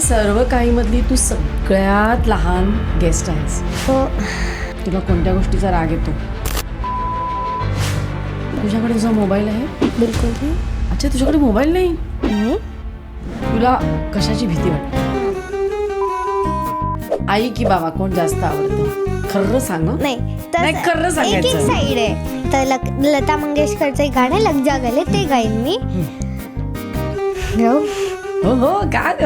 सर्व काही मधली तू सगळ्यात लहान गेस्ट आहेस. हो. तुला कोणत्या गोष्टीचा राग येतो? तुझ्याकडे तुझा मोबाईल आहे? बिलकुल नाही. अच्छा, तुझ्याकडे मोबाईल नाही. नाही. तुला कशाची भीती वाटते? आई की बाबा कोण जास्त आवडतं? खरं सांग हं? नाही नाही, खरं एक सांगायचं. साईड आहे. तर लता मंगेशकरचं एक गाणं लग जा गले ते गाईन मी. हो हो का ग?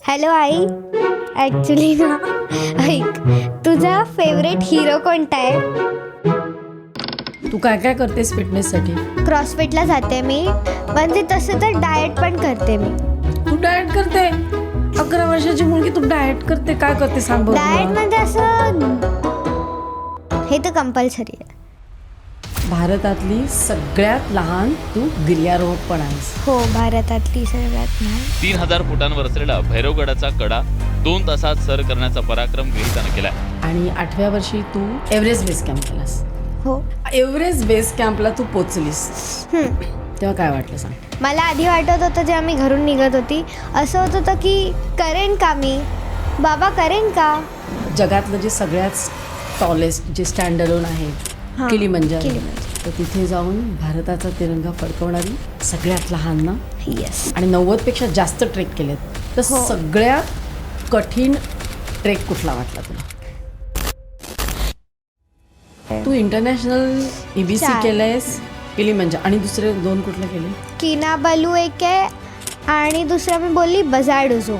हॅलो आई. ॲक्च्युली ना ऐक, तुझा फेवरेट हिरो कोणता आहे? तू काय काय करतेस फिटनेससाठी? क्रॉसफिटला जाते मी. म्हणजे तसं तर डाएट पण करते मी. तू डाएट करते? 11 वर्षाची मुलगी तू डाएट करते? काय करते सांग बरं डाएट मला. म्हणजे असं हे तर कंपल्सरी आहे. भारतातली सगळ्यात लहान तू गिर्यारोहक पण आहेस. हो, भारतातली सगळ्यात लहान. 3000 फुटांवर असलेला भैरवगडाचा कडा 2 तासात सर करण्याचा पराक्रम विहितानं केलाय. आणि 8व्या वर्षी तू एव्हरेस्ट बेस कॅम्प केलास. हो. एव्हरेस्ट बेस कॅम्पला तू पोचलीस, तेव्हा काय वाटलं सांग? मला आधी वाटत होतं जेव्हा मी घरून निघत होती, असं होत होतं की करेन का मी, बाबा करेन का. जगातलं जे सगळ्यात टॉलेस्ट जे स्टँड अलोन आहे हां, किलीमंजारो, किलीमंजारो. तर तिथे जाऊन भारताचा तिरंगा फडकवणारी सगळ्यात लहान ना. येस. आणि 90पेक्षा जास्त ट्रेक केलेत. तर हो. सगळ्यात कठीण ट्रेक कुठला वाटला तुला? तू इंटरनॅशनल EBC 4 केलंयस, किलीमंजारो, आणि दुसरे 2 कुठले केले? किनाबालू एक आहे आणि दुसरा मी बोलली बजाडुजो.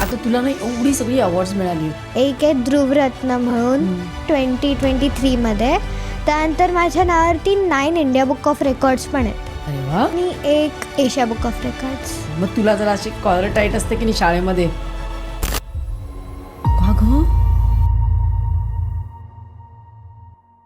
आता तुला ना एवढी सगळी अवॉर्ड्स मिळाली. एक आहे ध्रुवरत्न म्हणून 2023 मध्ये. त्यानंतर माझ्या नावावरती 9 इंडिया बुक ऑफ रेकॉर्ड्स पण आहेत अरे वा. आणि एक एशिया बुक ऑफ रेकॉर्ड्स. मग तुला जर अशी कॉलर टाईट असते की नाही शाळेमध्ये,